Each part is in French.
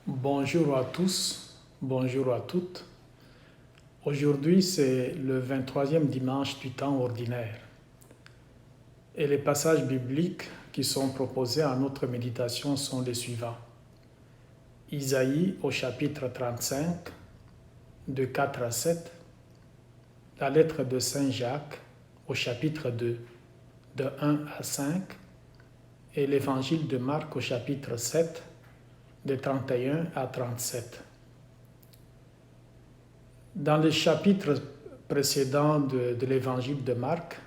Bonjour à tous, bonjour à toutes. Aujourd'hui, c'est le 23e dimanche du temps ordinaire. Et les passages bibliques qui sont proposés à notre méditation sont les suivants. Isaïe au chapitre 35, de 4 à 7. La lettre de Saint Jacques au chapitre 2, de 1 à 5. Et l'évangile de Marc au chapitre 7, de 31 à 37. Dans les chapitres précédents de l'évangile de Marc,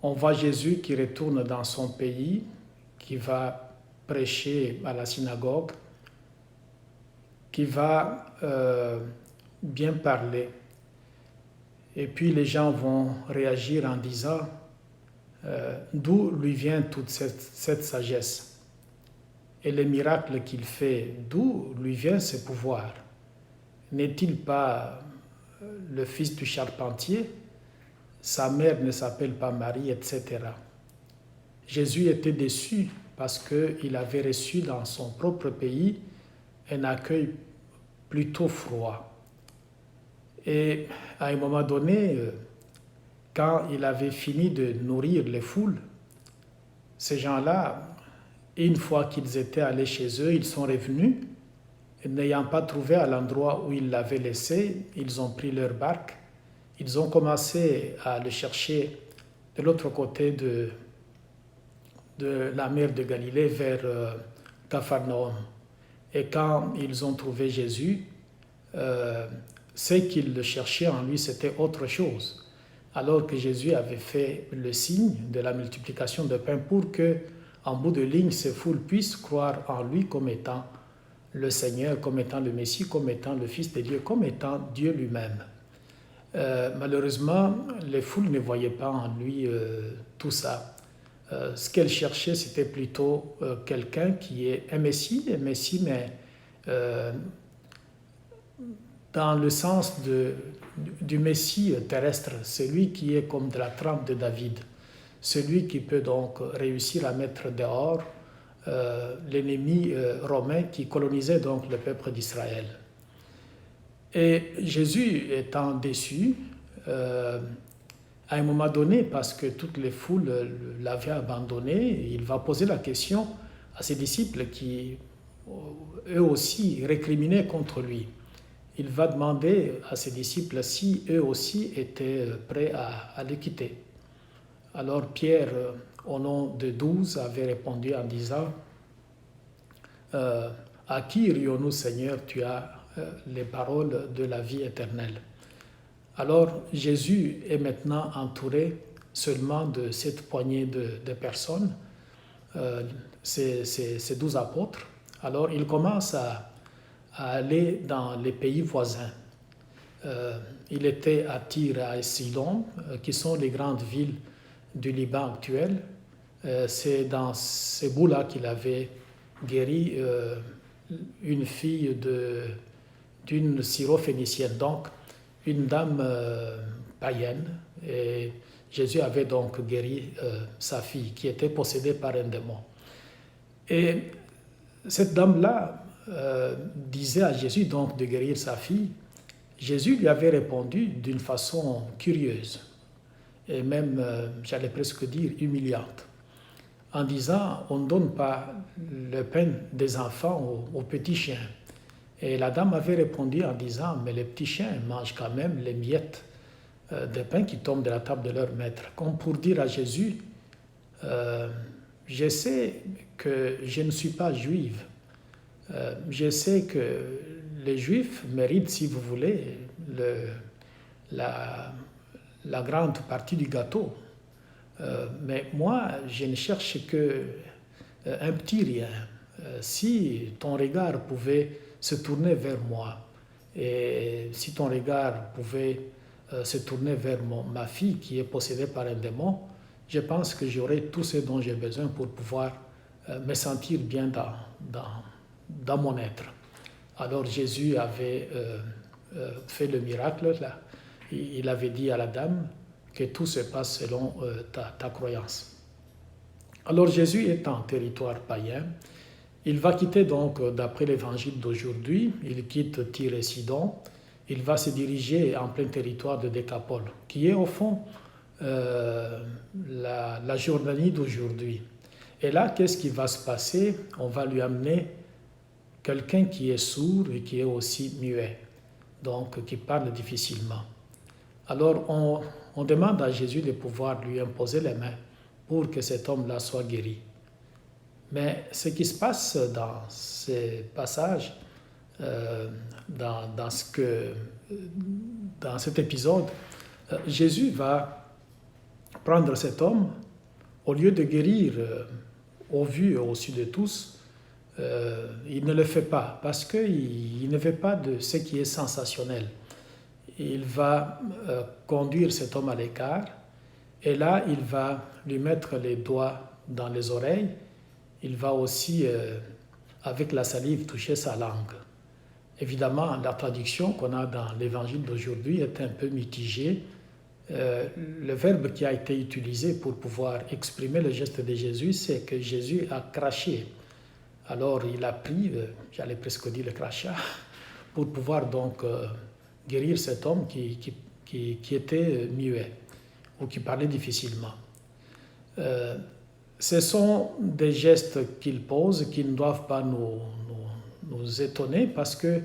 on voit Jésus qui retourne dans son pays, qui va prêcher à la synagogue, qui va bien parler. Et puis les gens vont réagir en disant d'où lui vient toute cette sagesse. Et les miracles qu'il fait, d'où lui vient ce pouvoir? N'est-il pas le fils du charpentier? Sa mère ne s'appelle pas Marie, etc. Jésus était déçu parce qu'il avait reçu dans son propre pays un accueil plutôt froid. Et à un moment donné, quand il avait fini de nourrir les foules, ces gens-là, une fois qu'ils étaient allés chez eux, ils sont revenus. Et n'ayant pas trouvé à l'endroit où ils l'avaient laissé, ils ont pris leur barque. Ils ont commencé à le chercher de l'autre côté de la mer de Galilée vers Capharnaüm. Et quand ils ont trouvé Jésus, ce qu'ils le cherchaient en lui, c'était autre chose. Alors que Jésus avait fait le signe de la multiplication de pain pour que, en bout de ligne, ces foules puissent croire en lui comme étant le Seigneur, comme étant le Messie, comme étant le Fils de Dieu, comme étant Dieu lui-même. Malheureusement, les foules ne voyaient pas en lui tout ça. Ce qu'elles cherchaient, c'était plutôt quelqu'un qui est un Messie, mais dans le sens du Messie terrestre, celui qui est comme de la trempe de David, celui qui peut donc réussir à mettre dehors l'ennemi romain qui colonisait donc le peuple d'Israël. Et Jésus étant déçu, à un moment donné, parce que toutes les foules l'avaient abandonné, il va poser la question à ses disciples qui, eux aussi, récriminaient contre lui. Il va demander à ses disciples si eux aussi étaient prêts à le quitter. Alors Pierre, au nom de 12, avait répondu en disant à qui irions-nous, Seigneur? Tu as les paroles de la vie éternelle. Alors Jésus est maintenant entouré seulement de cette poignée de personnes, ces 12 apôtres. Alors il commence à aller dans les pays voisins. Il était à Tyr et à Sidon, qui sont les grandes villes du Liban actuel. C'est dans ces bouts-là qu'il avait guéri une fille d'une syrophénicienne, donc une dame païenne. Et Jésus avait donc guéri sa fille qui était possédée par un démon. Et cette dame-là disait à Jésus donc de guérir sa fille. Jésus lui avait répondu d'une façon curieuse et même, j'allais presque dire, humiliante, en disant on ne donne pas le pain des enfants aux petits chiens. Et la dame avait répondu en disant mais les petits chiens mangent quand même les miettes de pain qui tombent de la table de leur maître. Comme pour dire à Jésus je sais que je ne suis pas juive. Je sais que les Juifs méritent, si vous voulez, la grande partie du gâteau. Mais moi, je ne cherche qu'un petit rien. Si ton regard pouvait se tourner vers moi, et si ton regard pouvait se tourner vers ma fille qui est possédée par un démon, je pense que j'aurai tout ce dont j'ai besoin pour pouvoir me sentir bien dans mon être. Alors Jésus avait fait le miracle là. Il avait dit à la dame que tout se passe selon ta croyance. Alors Jésus est en territoire païen. Il va quitter donc, d'après l'évangile d'aujourd'hui, il quitte Tyr et Sidon, il va se diriger en plein territoire de Décapole, qui est au fond la Jordanie d'aujourd'hui. Et là, qu'est-ce qui va se passer? On va lui amener quelqu'un qui est sourd et qui est aussi muet, donc qui parle difficilement. Alors on demande à Jésus de pouvoir lui imposer les mains pour que cet homme-là soit guéri. Mais ce qui se passe dans ces passages, dans cet épisode, Jésus va prendre cet homme, au lieu de guérir au vu et au su de tous, il ne le fait pas parce qu'il ne veut pas de ce qui est sensationnel. Il va conduire cet homme à l'écart et là, il va lui mettre les doigts dans les oreilles. Il va aussi, avec la salive, toucher sa langue. Évidemment, la traduction qu'on a dans l'évangile d'aujourd'hui est un peu mitigée. Le verbe qui a été utilisé pour pouvoir exprimer le geste de Jésus, c'est que Jésus a craché. Alors, il a pris, j'allais presque dire le crachat, pour pouvoir donc guérir cet homme qui était muet ou qui parlait difficilement. Ce sont des gestes qu'il pose qui ne doivent pas nous étonner parce que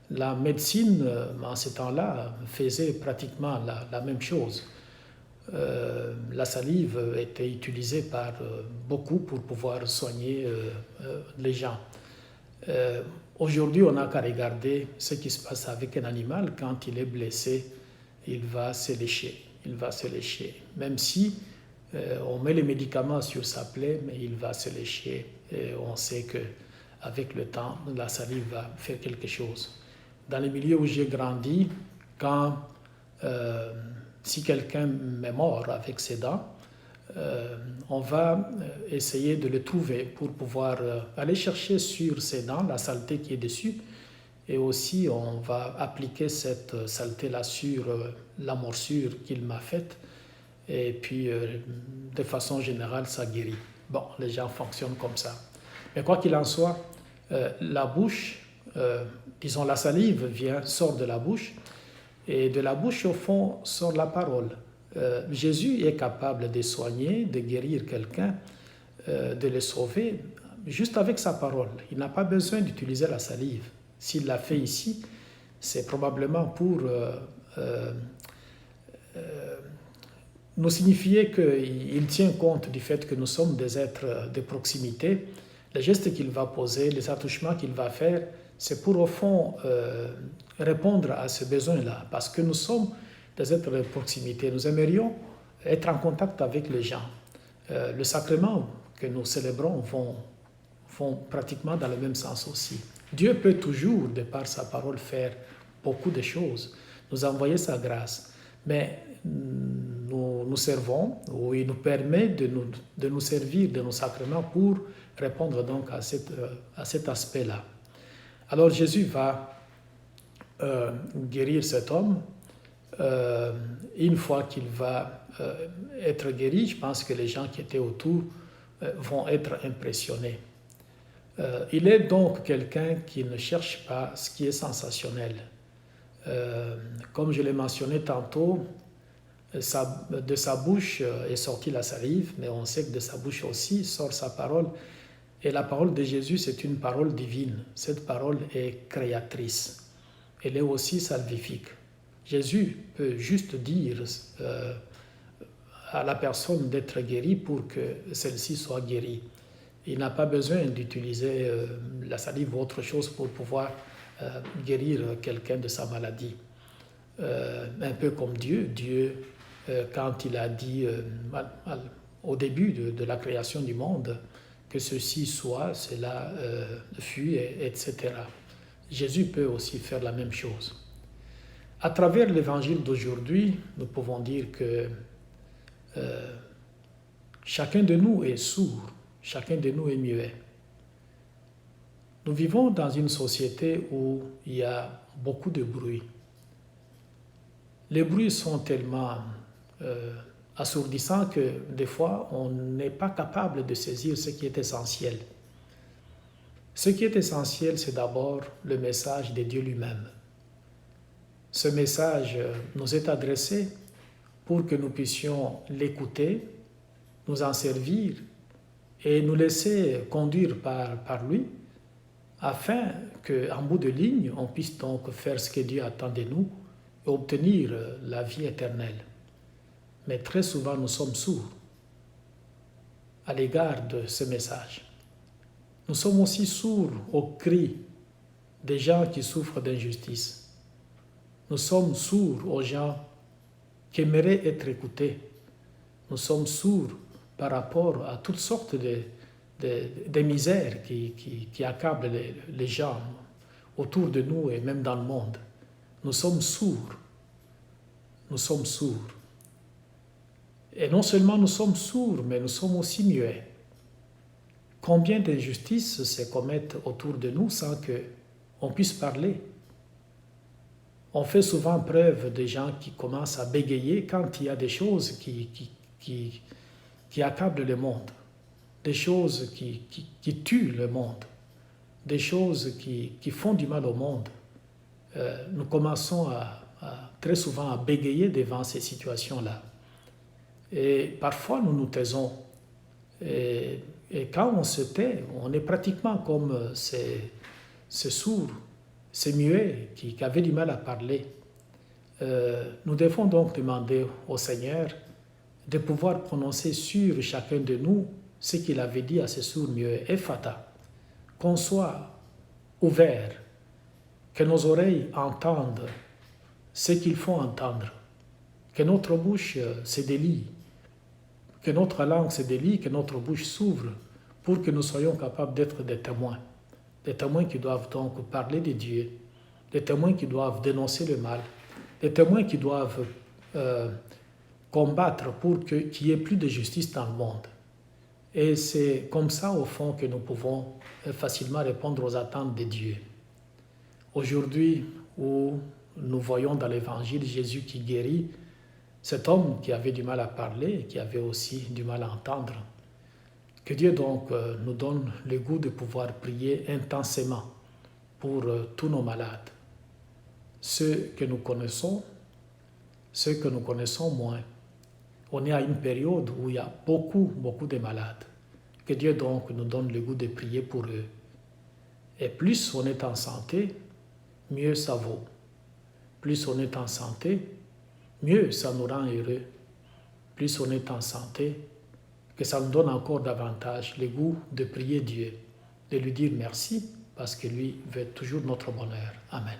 la médecine, en ce temps-là, faisait pratiquement la même chose. La salive était utilisée par beaucoup pour pouvoir soigner les gens. Aujourd'hui, on n'a qu'à regarder ce qui se passe avec un animal. Quand il est blessé, il va se lécher. Il va se lécher. Même si on met les médicaments sur sa plaie, mais il va se lécher. Et on sait qu'avec le temps, la salive va faire quelque chose. Dans les milieux où j'ai grandi, si quelqu'un est mort avec ses dents, on va essayer de le trouver pour pouvoir aller chercher sur ses dents la saleté qui est dessus. Et aussi, on va appliquer cette saleté-là sur la morsure qu'il m'a faite. Et puis, de façon générale, ça guérit. Bon, les gens fonctionnent comme ça. Mais quoi qu'il en soit, la bouche, disons la salive sort de la bouche, et de la bouche, au fond, sort la parole. Jésus est capable de soigner, de guérir quelqu'un, de le sauver, juste avec sa parole. Il n'a pas besoin d'utiliser la salive. S'il l'a fait ici, c'est probablement pour nous signifier qu'il tient compte du fait que nous sommes des êtres de proximité. Les gestes qu'il va poser, les attouchements qu'il va faire, c'est pour, au fond, répondre à ce besoin-là, parce que nous sommes des êtres de proximité. Nous aimerions être en contact avec les gens. Le sacrement que nous célébrons vont pratiquement dans le même sens aussi. Dieu peut toujours, de par sa parole, faire beaucoup de choses, nous envoyer sa grâce, mais nous servons, ou il nous permet de nous servir de nos sacrements pour répondre donc à cet aspect-là. Alors Jésus va guérir cet homme. Une fois qu'il va être guéri, je pense que les gens qui étaient autour vont être impressionnés. Il est donc quelqu'un qui ne cherche pas ce qui est sensationnel. Comme je l'ai mentionné tantôt, de sa bouche est sortie la salive, mais on sait que de sa bouche aussi sort sa parole. Et la parole de Jésus, c'est une parole divine. Cette parole est créatrice. Elle est aussi salvifique. Jésus peut juste dire à la personne d'être guérie pour que celle-ci soit guérie. Il n'a pas besoin d'utiliser la salive ou autre chose pour pouvoir guérir quelqu'un de sa maladie. Un peu comme Dieu. Dieu, quand il a dit au début de la création du monde que ceci soit, cela fut, etc. Jésus peut aussi faire la même chose. À travers l'évangile d'aujourd'hui, nous pouvons dire que chacun de nous est sourd, chacun de nous est muet. Nous vivons dans une société où il y a beaucoup de bruit. Les bruits sont tellement assourdissants que des fois, on n'est pas capable de saisir ce qui est essentiel. Ce qui est essentiel, c'est d'abord le message de Dieu lui-même. Ce message nous est adressé pour que nous puissions l'écouter, nous en servir et nous laisser conduire par lui, afin qu'en bout de ligne, on puisse donc faire ce que Dieu attend de nous et obtenir la vie éternelle. Mais très souvent, nous sommes sourds à l'égard de ce message. Nous sommes aussi sourds aux cris des gens qui souffrent d'injustice. Nous sommes sourds aux gens qui aimeraient être écoutés. Nous sommes sourds par rapport à toutes sortes de misères qui accablent les gens autour de nous et même dans le monde. Nous sommes sourds. Nous sommes sourds. Et non seulement nous sommes sourds, mais nous sommes aussi muets. Combien d'injustices se commettent autour de nous sans qu'on puisse parler? On fait souvent preuve de gens qui commencent à bégayer quand il y a des choses qui accablent le monde, des choses qui tuent le monde, des choses qui font du mal au monde. Nous commençons très souvent à bégayer devant ces situations-là. Et parfois, nous nous taisons. Et quand on se tait, on est pratiquement comme ces sourds, ces muets qui avaient du mal à parler. Nous devons donc demander au Seigneur de pouvoir prononcer sur chacun de nous ce qu'il avait dit à ces sourds muets, Ephata, qu'on soit ouvert, que nos oreilles entendent ce qu'il faut entendre, que notre bouche se délie, que notre langue se délie, que notre bouche s'ouvre pour que nous soyons capables d'être des témoins qui doivent donc parler de Dieu, des témoins qui doivent dénoncer le mal, des témoins qui doivent combattre pour qu'il n'y ait plus de justice dans le monde. Et c'est comme ça, au fond, que nous pouvons facilement répondre aux attentes de Dieu. Aujourd'hui, où nous voyons dans l'Évangile Jésus qui guérit cet homme qui avait du mal à parler et qui avait aussi du mal à entendre. Que Dieu donc nous donne le goût de pouvoir prier intensément pour tous nos malades, ceux que nous connaissons, ceux que nous connaissons moins. On est à une période où il y a beaucoup de malades. Que Dieu donc nous donne le goût de prier pour eux. Et plus on est en santé, mieux ça vaut. Plus on est en santé, mieux ça nous rend heureux. Plus on est en santé, que ça nous donne encore davantage le goût de prier Dieu, de lui dire merci, parce que lui veut toujours notre bonheur. Amen.